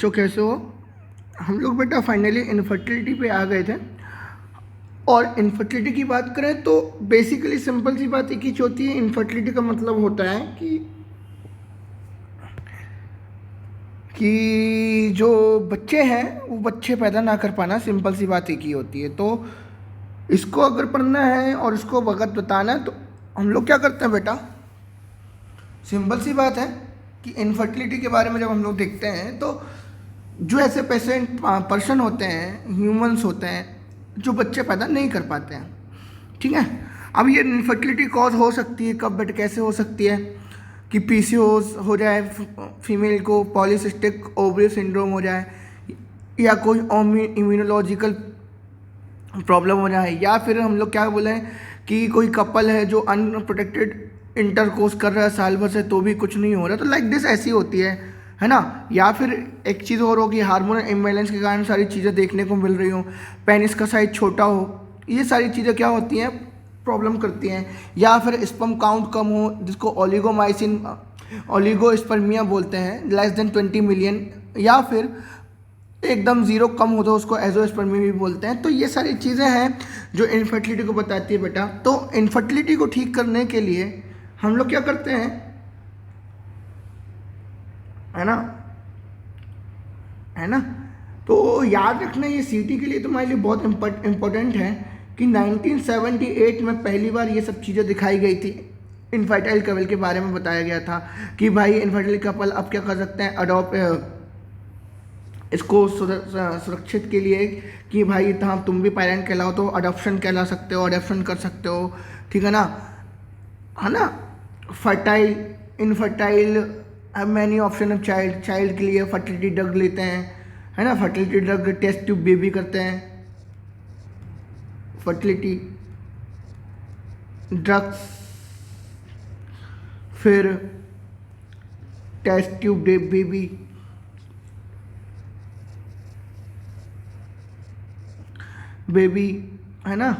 बच्चों कैसे हो। हम लोग बेटा फाइनली इनफर्टिलिटी पे आ गए थे। और इनफर्टिलिटी की बात करें तो बेसिकली सिंपल सी बात एक ही होती है। इनफर्टिलिटी का मतलब होता है कि जो बच्चे हैं वो बच्चे पैदा ना कर पाना। सिंपल सी बात एक ही होती है। तो इसको अगर पढ़ना है और इसको वक्त बताना है तो हम लोग क्या करते हैं बेटा, सिंपल सी बात है कि इनफर्टिलिटी के बारे में जब हम लोग देखते हैं तो जो ऐसे पेशेंट पर्सन होते हैं, ह्यूमंस होते हैं जो बच्चे पैदा नहीं कर पाते हैं, ठीक है। अब ये इनफर्टिलिटी कॉज हो सकती है कब बट कैसे हो सकती है कि पीसीओएस हो जाए फीमेल को, पॉलीसिस्टिक ओवरी सिंड्रोम हो जाए, या कोई इम्यूनोलॉजिकल प्रॉब्लम हो जाए, या फिर हम लोग क्या बोलें कि कोई कपल है जो अनप्रोटेक्टेड इंटरकोर्स कर रहा है साल भर से तो भी कुछ नहीं हो रहा, तो लाइक दिस ऐसी होती है ना। या फिर एक चीज़ और होगी, हार्मोनल इम्बैलेंस के कारण सारी चीज़ें देखने को मिल रही हो, पेनिस का साइज छोटा हो, ये सारी चीज़ें क्या होती हैं, प्रॉब्लम करती हैं। या फिर स्पर्म काउंट कम हो जिसको ओलिगोस्पर्मिया बोलते हैं, लेस देन 20 मिलियन, या फिर एकदम ज़ीरो कम हो तो उसको एजोस्पर्मी भी बोलते हैं। तो ये सारी चीज़ें हैं जो इनफर्टिलिटी को बताती है बेटा। तो इनफर्टिलिटी को ठीक करने के लिए हम लोग क्या करते हैं, है ना। तो याद रखना ये सीटी के लिए तुम्हारे लिए बहुत इम्पोर्टेंट है कि 1978 में पहली बार ये सब चीज़ें दिखाई गई थी। इनफर्टाइल कपल के बारे में बताया गया था कि भाई इनफर्टाइल कपल अब क्या कर सकते हैं, इसको सुरक्षित के लिए कि भाई हाँ तुम भी पेरेंट कहलाओ तो अडॉप्शन कहला सकते हो, अडॉप्शन कर सकते हो, ठीक है ना। Fertile, infertile, many option of child के लिए फर्टिलिटी ड्रग लेते हैं, है ना। Fertility drug test tube baby करते हैं, फर्टिलिटी ड्रग्स, फिर टेस्ट ट्यूब बेबी, है ना।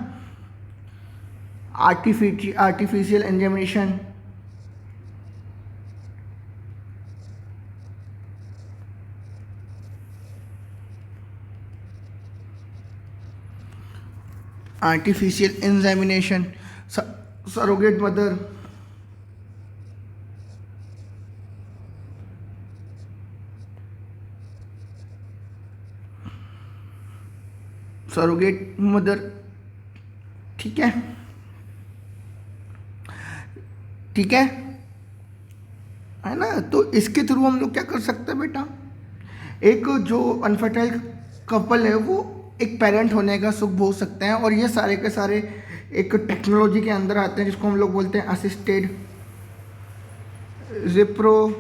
आर्टिफिशियल इंजेमिनेशन, सरोगेट मदर, ठीक है, है ना। तो इसके थ्रू हम लोग क्या कर सकते हैं बेटा, एक जो अनफर्टाइल कपल है वो एक पेरेंट होने का सुख भोग सकते हैं। और ये सारे के सारे एक टेक्नोलॉजी के अंदर आते हैं जिसको हम लोग बोलते हैं असिस्टेड रिप्रो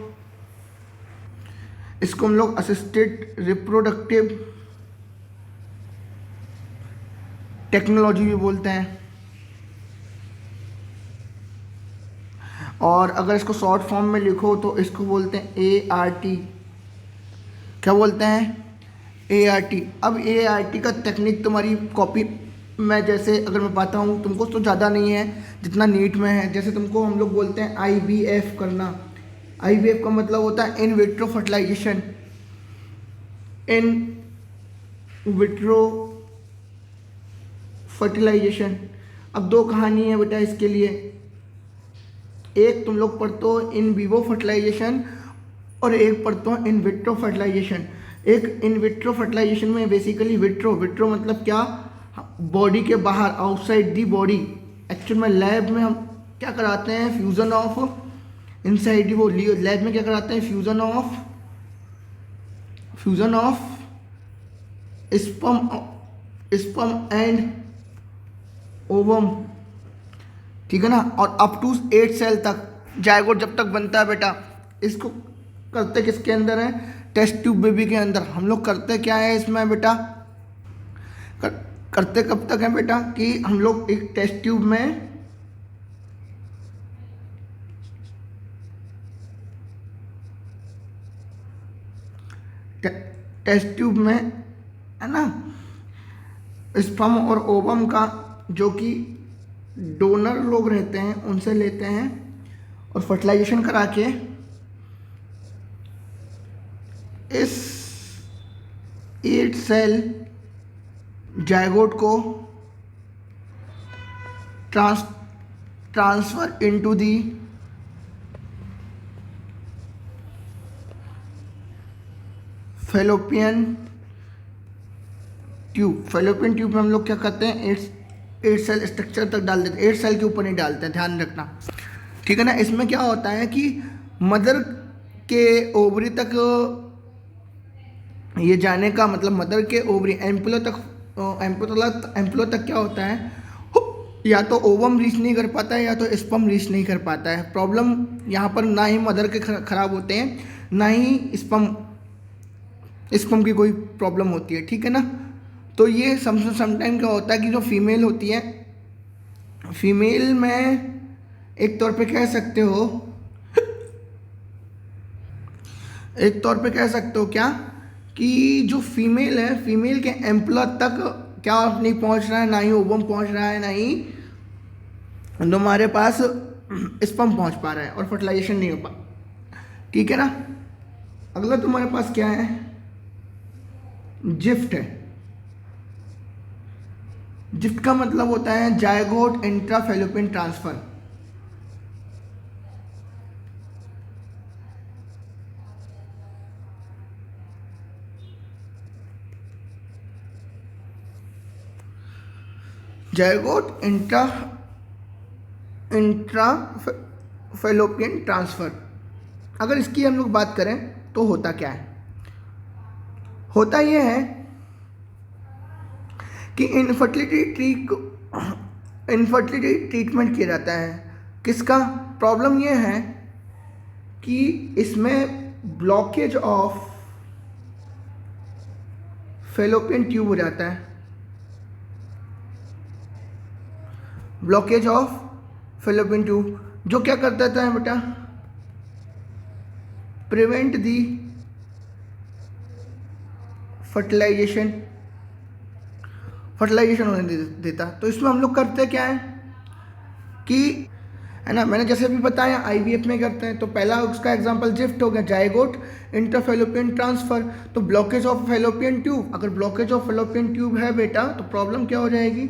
इसको हम लोग असिस्टेड रिप्रोडक्टिव टेक्नोलॉजी भी बोलते हैं। और अगर इसको शॉर्ट फॉर्म में लिखो तो इसको बोलते हैं ART। क्या बोलते हैं, ART। अब ART का टेक्निक तुम्हारी कॉपी में जैसे अगर मैं बताता हूँ तुमको तो ज़्यादा नहीं है जितना नीट में है। जैसे तुमको हम लोग बोलते हैं IVF करना। IVF का मतलब होता है in vitro fertilization, in vitro fertilization. अब दो कहानी है बेटा इसके लिए, एक तुम लोग पढ़ते हो इन विवो फर्टिलाइजेशन और एक पढ़ते हो इन विट्रो फर्टिलाइजेशन। एक इन विट्रो फर्टिलाइजेशन में बेसिकली विट्रो मतलब क्या, बॉडी के बाहर, आउटसाइड दी बॉडी। एक्चुअल में लैब में हम क्या कराते हैं, फ्यूज़न ऑफ इनसाइड वो लैब में क्या कराते हैं, fusion of sperm and ovum, ठीक है ना। और अप टू 8 सेल तक जायगोट जब तक बनता है बेटा, इसको करते किसके अंदर है, टेस्ट ट्यूब बेबी के अंदर। हम लोग करते क्या है इसमें बेटा, करते कब तक है बेटा कि हम लोग एक टेस्ट ट्यूब में है ना, स्पर्म और ओवम का जो कि डोनर लोग रहते हैं उनसे लेते हैं और फर्टिलाइजेशन करा के इस एट सेल जायगोट को transfer into the fallopian tube. Fallopian tube में हम लोग क्या करते हैं, एट सेल स्ट्रक्चर तक डाल देते हैं, 8 सेल के ऊपर नहीं डालते हैं, ध्यान रखना, ठीक है ना। इसमें क्या होता है कि मदर के ओवरी तक ये जाने का मतलब, मदर के ओवरी एम्पुला तक क्या होता है, या तो ओवम रीच नहीं कर पाता है या तो स्पर्म रीच नहीं कर पाता है। प्रॉब्लम यहाँ पर ना ही मदर के खराब होते हैं, ना ही स्पर्म की कोई प्रॉब्लम होती है, ठीक है ना। तो ये समटाइम क्या होता है कि जो फीमेल होती है, फीमेल में एक तौर पे कह सकते हो क्या कि जो फीमेल है, फीमेल के एम्पुला तक क्या नहीं पहुंच रहा है, ना ही ओवम पहुंच रहा है, ना ही तुम्हारे पास स्पर्म पहुंच पा रहा है, और फर्टिलाइजेशन नहीं हो पा, ठीक है ना। अगला तुम्हारे पास क्या है, जिफ्ट है। जिफ्ट का मतलब होता है zygote intra fallopian transfer. Zygote intra fallopian transfer. अगर इसकी हम लोग बात करें तो होता क्या है, होता यह है कि इनफर्टिलिटी ट्रीटमेंट किया जाता है। किसका, प्रॉब्लम यह है कि इसमें ब्लॉकेज ऑफ फेलोपियन ट्यूब हो जाता है, ब्लॉकेज ऑफ फेलोपियन ट्यूब, जो क्या कर देता है बेटा, प्रिवेंट दी फर्टिलाइजेशन होने देता। तो इसमें हम लोग करते क्या है कि, है ना, मैंने जैसे भी बताया आईवीएफ में करते हैं। तो पहला उसका एग्जांपल जिफ्ट हो गया, जायगोट इंटरफेलोपियन ट्रांसफर। तो ब्लॉकेज ऑफ फेलोपियन ट्यूब, अगर ब्लॉकेज ऑफ फेलोपियन ट्यूब है बेटा तो प्रॉब्लम क्या हो जाएगी,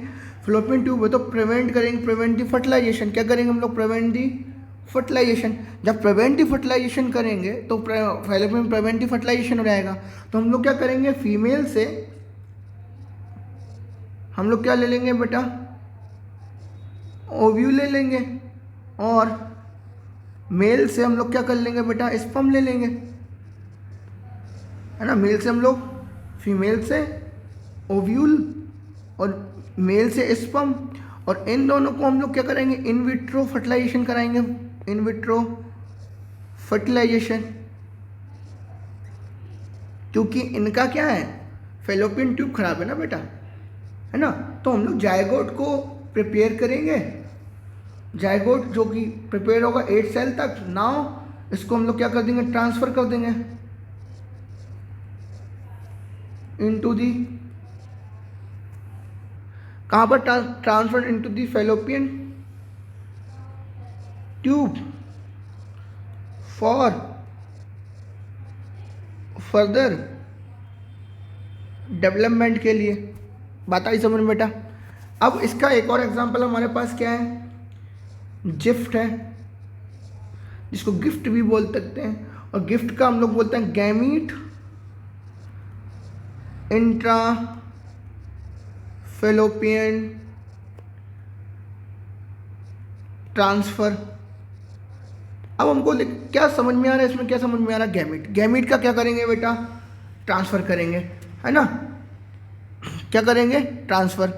फेलोपियन ट्यूब है तो प्रिवेंट दी फर्टिलाइजेशन। क्या करेंगे हम लोग, प्रिवेंट दी फर्टिलाइजेशन। जब प्रिवेंट दी फर्टिलाइजेशन करेंगे तो फेलोपियन प्रिवेंट दी फर्टिलाइजेशन हो जाएगा। तो हम लोग क्या करेंगे, फीमेल से हम लोग क्या ले लेंगे बेटा, ओव्यूल ले लेंगे, और मेल से हम लोग क्या कर लेंगे बेटा, स्पर्म ले लेंगे, है ना। मेल से हम लोग, फीमेल से ओव्यूल और मेल से स्पर्म, और इन दोनों को हम लोग क्या करेंगे, इन विट्रो फर्टिलाइजेशन कराएंगे, इन विट्रो फर्टिलाइजेशन। क्योंकि इनका क्या है, फेलोपियन ट्यूब खराब है ना बेटा, है ना। तो हम लोग जायगोट को प्रिपेयर करेंगे, जायगोट जो कि प्रिपेयर होगा 8 सेल तक। नाउ इसको हम लोग क्या कर देंगे, ट्रांसफर कर देंगे इनटू दी, कहाँ पर, transfer into the fallopian tube for further development के लिए। बात आई समझ में बेटा। अब इसका एक और एग्जांपल हमारे पास क्या है, जिफ्ट है, जिसको गिफ्ट भी बोल सकते हैं, और गिफ्ट का हम लोग बोलते हैं गैमीट इंट्रा फेलोपियन ट्रांसफर। अब हमको क्या समझ में आ रहा है, इसमें क्या समझ में आ रहा है, गैमीट का क्या करेंगे बेटा, ट्रांसफर करेंगे, है ना, क्या करेंगे, ट्रांसफर,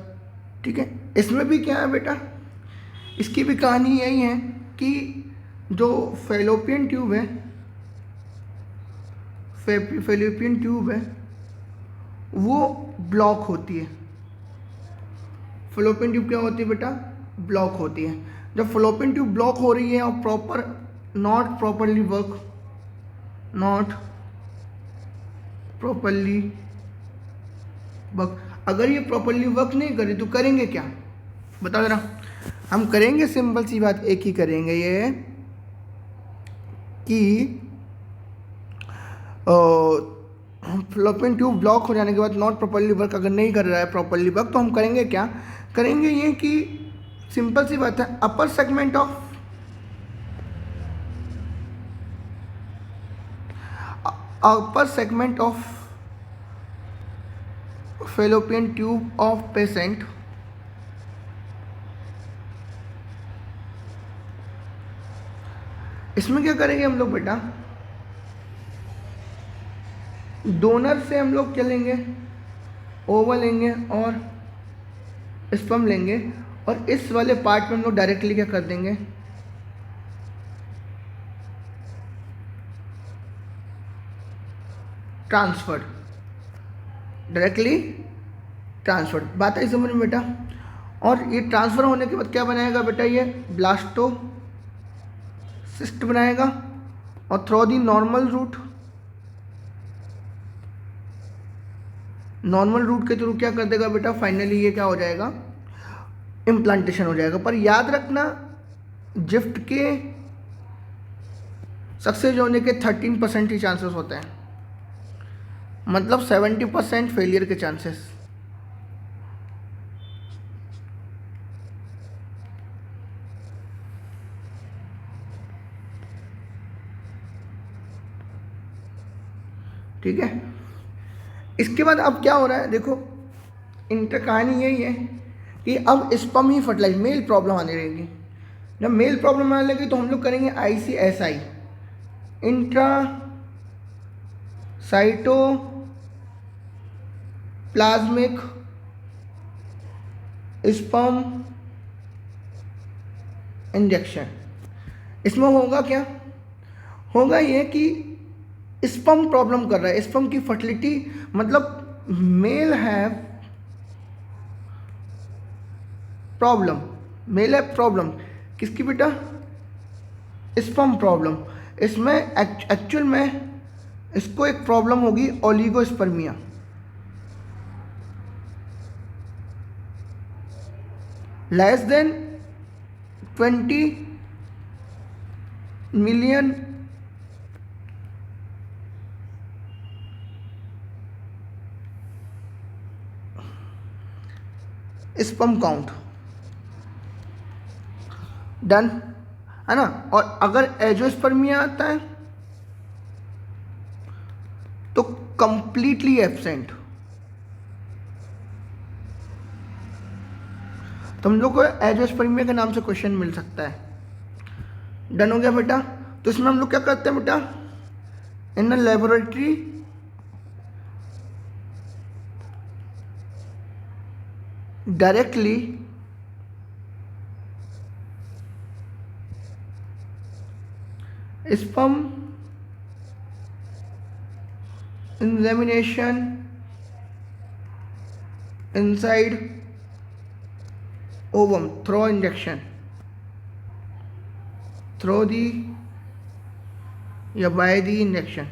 ठीक है। इसमें भी क्या है बेटा, इसकी भी कहानी यही है कि जो फेलोपियन ट्यूब है, फेलोपियन ट्यूब है वो ब्लॉक होती है। फेलोपियन ट्यूब क्या होती है बेटा, ब्लॉक होती है। जब फेलोपियन ट्यूब ब्लॉक हो रही है और नॉट प्रॉपरली वर्क, अगर ये प्रॉपरली वर्क नहीं करे तो करेंगे क्या, बताओ जरा। हम करेंगे सिंपल सी बात एक ही करेंगे, ये कि फ्लोपियन ट्यूब ब्लॉक हो जाने के बाद नॉट प्रॉपरली वर्क, अगर नहीं कर रहा है प्रॉपरली वर्क, तो हम करेंगे क्या, करेंगे ये कि सिंपल सी बात है, upper segment of fallopian tube of patient इसमें क्या करेंगे हम लोग बेटा, डोनर से हम लोग क्या लेंगे, ओवल लेंगे और स्पर्म लेंगे, और इस वाले पार्ट में हम लोग डायरेक्टली क्या कर देंगे, ट्रांसफर, डायरेक्टली ट्रांसफर। बात आई समझ में बेटा। और ये ट्रांसफर होने के बाद क्या बनाएगा बेटा, ये ब्लास्टोसिस्ट बनाएगा, और थ्रू दी नॉर्मल रूट के थ्रू क्या कर देगा बेटा, फाइनली ये क्या हो जाएगा, इम्प्लांटेशन हो जाएगा। पर याद रखना, जिफ्ट के सक्सेस होने के 13% ही चांसेस होते हैं, मतलब 70% फेलियर के चांसेस। ठीक है। इसके बाद अब क्या हो रहा है, देखो इंटर कहानी यही है कि अब स्पर्म ही फर्टिलाइज, मेल प्रॉब्लम आने लगेगी। जब मेल प्रॉब्लम आने लगी तो हम लोग करेंगे ICSI, intra cytoplasmic sperm injection. इसमें होगा क्या, होगा ये कि स्पर्म प्रॉब्लम कर रहा है, स्पर्म की फर्टिलिटी, मतलब मेल है प्रॉब्लम, मेल है प्रॉब्लम किसकी बेटा, स्पर्म प्रॉब्लम। इसमें एक्चुअल में इसको एक प्रॉब्लम होगी oligospermia, less than 20 million sperm count, done है ना। और अगर एजोस्पर्मिया आता है तो कंप्लीटली एब्सेंट। तो हम लोग को एजोस्पर्मिया के नाम से क्वेश्चन मिल सकता है। डन हो गया बेटा। तो इसमें हम लोग क्या करते हैं बेटा, in a laboratory directly sperm insemination inside ovum through injection, through the या by the injection।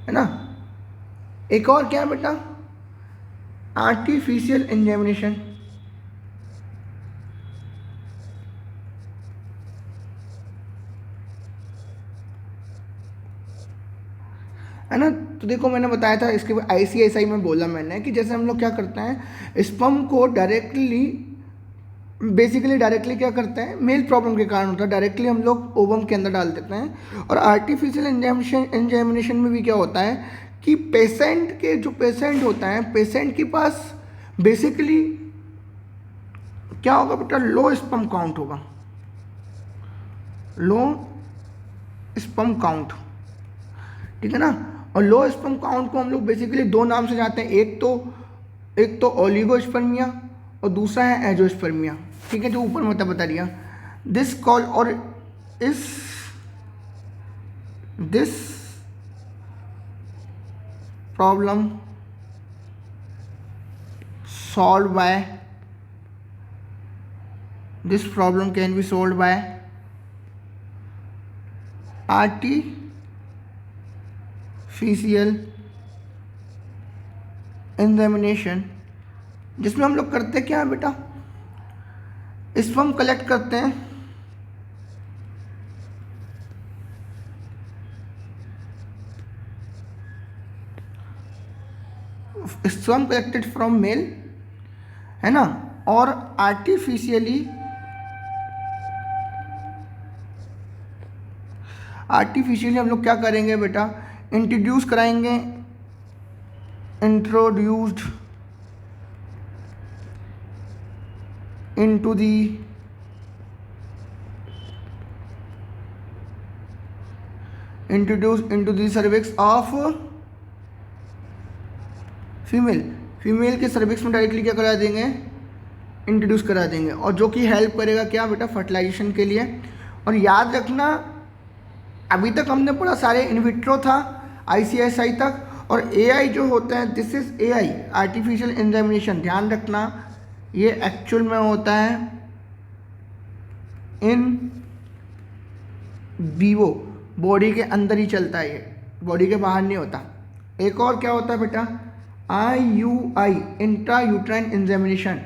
है ना। एक और क्या है बेटा, आर्टिफिशियल इंजेमिनेशन। है ना। तो देखो मैंने बताया था, इसके ICSI में बोला मैंने कि जैसे हम लोग क्या करते हैं, स्पर्म को बेसिकली डायरेक्टली क्या करते हैं, मेल प्रॉब्लम के कारण होता है, डायरेक्टली हम लोग ओवम के अंदर डाल देते हैं। और आर्टिफिशियल इंजेमिनेशन में भी क्या होता है कि पेशेंट होता है, पेशेंट के पास बेसिकली क्या होगा बेटा, लो स्पर्म काउंट होगा, लो स्पर्म काउंट, ठीक है ना। और लो स्पर्म काउंट को हम लोग बेसिकली दो नाम से जानते हैं, एक तो ओलिगोस्पर्मिया और दूसरा है एजोस्पर्मिया, ठीक है, जो ऊपर मैं बता दिया। This problem can be solved by artificial insemination, जिसमें हम लोग करते क्या है बेटा, स्पर्म कलेक्ट करते हैं स्पर्म कलेक्टेड फ्रॉम मेल, है ना, और आर्टिफिशियली हम लोग क्या करेंगे बेटा, introduced into the cervix of female के सर्विक्स में डायरेक्टली क्या करा देंगे, इंट्रोड्यूस करा देंगे, और जो कि हेल्प करेगा क्या बेटा, फर्टिलाइजेशन के लिए। और याद रखना अभी तक हमने पढ़ा सारे इनविट्रो था ICSI तक, और AI जो होता है this is AI artificial insemination, ध्यान रखना ये एक्चुअल में होता है इन विवो, बॉडी के अंदर ही चलता है, ये बॉडी के बाहर नहीं होता। एक और क्या होता है बेटा, IUI इंट्रा यूट्राइन इंसेमिनेशन।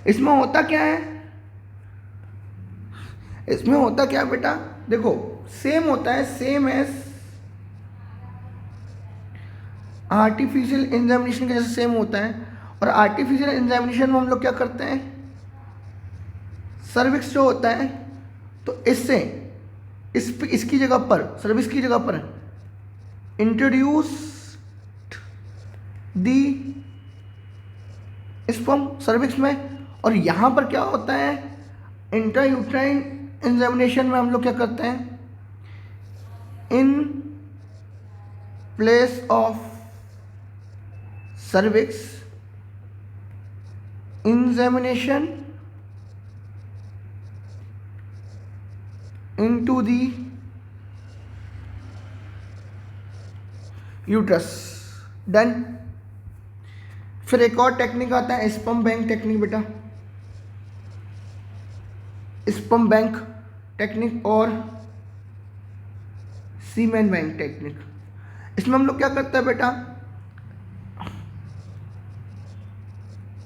इसमें होता क्या है, इसमें होता क्या है बेटा, देखो सेम होता है, सेम एज आर्टिफिशियल इंसेमिनेशन के जैसे सेम होता है। और आर्टिफिशियल इंसेमिनेशन में हम लोग क्या करते हैं, सर्विक्स जो होता है तो इससे इसकी जगह पर, सर्विक्स की जगह पर इंट्रोड्यूस दी स्पर्म सर्विक्स में। और यहाँ पर क्या होता है, इंट्रा यूट्राइन इंसेमिनेशन में हम लोग क्या करते हैं, in place of cervix insemination into the uterus, done. फिर एक और टेक्निक आता है स्पर्म बैंक टेक्निक बेटा, स्पर्म बैंक टेक्निक और सीमेन बैंक टेक्निक। इसमें हम लोग क्या करते हैं बेटा,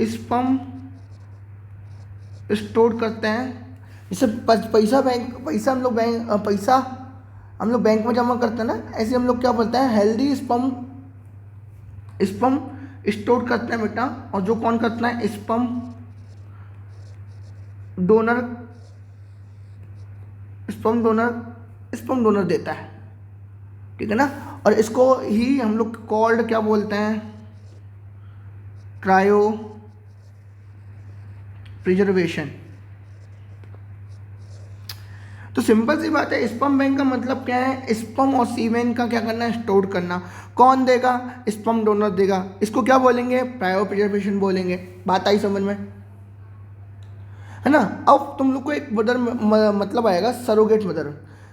स्पर्म स्टोर करते हैं, जैसे पैसा हम लोग बैंक में जमा करते हैं ना, ऐसे हम लोग क्या बोलते हैं, हेल्दी स्पर्म स्टोर करते हैं बेटा। और जो कौन करता है, स्पर्म डोनर देता है, ठीक है ना। और इसको ही हम लोग कॉल्ड क्या बोलते हैं, क्रायो प्रिजर्वेशन। तो सिंपल सी बात है, स्पर्म बैंक का मतलब क्या है, स्पर्म और सीमेन का क्या करना है, स्टोर करना। कौन देगा, स्पर्म डोनर देगा, इसको क्या बोलेंगे, क्रायो प्रिजर्वेशन बोलेंगे। बात आई समझ में, है ना। अब तुम लोग को एक मदर मतलब आएगा, सरोगेट मदर।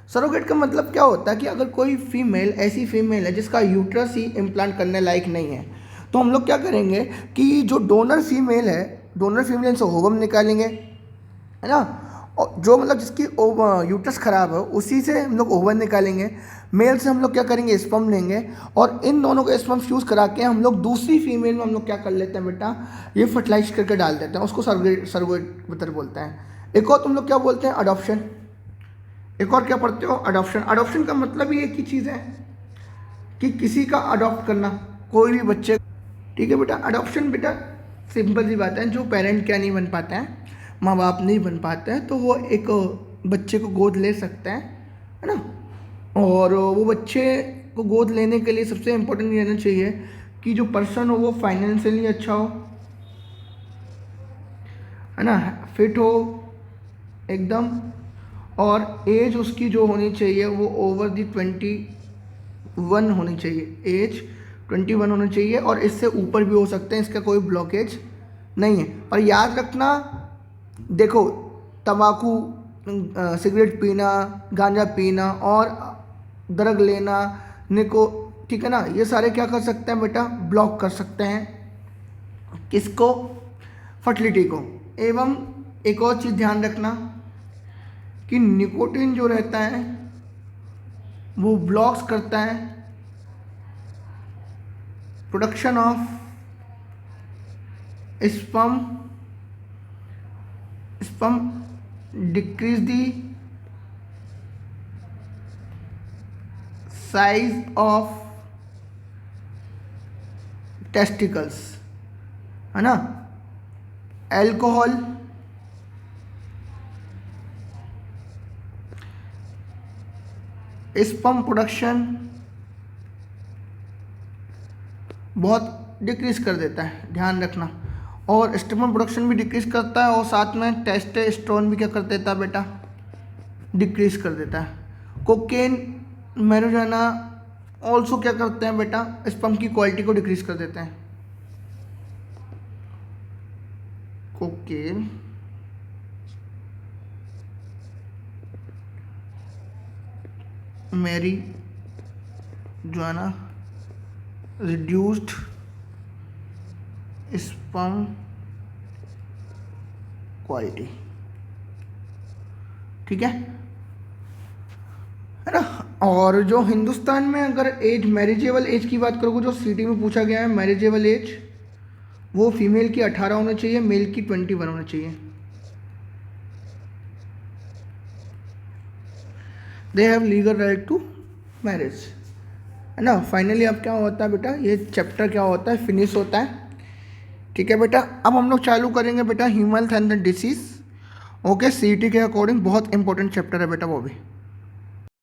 सरोगेट का मतलब क्या होता है कि अगर कोई फीमेल ऐसी फीमेल है जिसका यूट्रस ही इम्प्लांट करने लायक नहीं है, तो हम लोग क्या करेंगे कि जो डोनर फीमेल से ओवम निकालेंगे, है ना। और जो मतलब जिसकी यूट्रस खराब है उसी से हम लोग ओवन निकालेंगे। मेल से हम लोग क्या करेंगे, स्पर्म लेंगे, और इन दोनों को स्पर्म फ्यूज़ करा के हम लोग दूसरी फीमेल में हम लोग क्या कर लेते हैं बेटा, ये फर्टिलाइज करके डाल देते हैं, उसको सरोगेट मदर बोलते हैं। एक और तुम लोग क्या बोलते हैं, अडॉप्शन। एक और क्या पढ़ते हो, अडॉप्शन। अडॉप्शन का मतलब ही एक ही चीज़ है कि किसी का अडॉप्ट करना, कोई भी बच्चे, ठीक है बेटा। अडॉप्शन बेटा सिंपल सी बात है, जो पेरेंट क्या नहीं बन पाते हैं, माँ बाप नहीं बन पाते हैं, तो वो एक बच्चे को गोद ले सकते हैं, है ना। और वो बच्चे को गोद लेने के लिए सबसे इम्पोर्टेंट ये रहना चाहिए कि जो पर्सन हो वो फाइनेंशियली अच्छा हो, है ना, फिट हो एकदम, और एज उसकी जो होनी चाहिए वो ओवर दी 21 होनी चाहिए, एज 21 होनी चाहिए, और इससे ऊपर भी हो सकते हैं, इसका कोई ब्लॉकेज नहीं है। और याद रखना, देखो तंबाकू, सिगरेट पीना, गांजा पीना और ड्रग लेना, ठीक है ना, ये सारे क्या कर सकते हैं बेटा, ब्लॉक कर सकते हैं किसको, फर्टिलिटी को। एवं एक और चीज़ ध्यान रखना कि निकोटीन जो रहता है वो ब्लॉक्स करता है production of sperm, decrease the size of testicles, है ना। अल्कोहल, स्पर्म प्रोडक्शन बहुत डिक्रीज कर देता है, ध्यान रखना। और स्पर्म प्रोडक्शन भी डिक्रीज करता है और साथ में टेस्टोस्टेरोन भी क्या कर देता है बेटा, डिक्रीज कर देता है। कोकेन, मैरिजुआना ऑल्सो क्या करते हैं बेटा, स्पर्म की क्वालिटी को डिक्रीज कर देते हैं। Cocaine, marijuana reduced sperm quality, ठीक है ना। और जो हिंदुस्तान में अगर एज, मैरिजेबल एज की बात करोगे, जो सीटी में पूछा गया है, मैरिजेबल एज वो फीमेल की 18 होना चाहिए, मेल की 21 होना चाहिए। They have legal right to marriage, है ना। फाइनली अब क्या होता है बेटा, ये चैप्टर क्या होता है, फिनिश होता है, ठीक है बेटा। अब हम लोग चालू करेंगे बेटा human health and disease. Okay, सीटी के अकॉर्डिंग बहुत इंपॉर्टेंट चैप्टर है बेटा वो भी।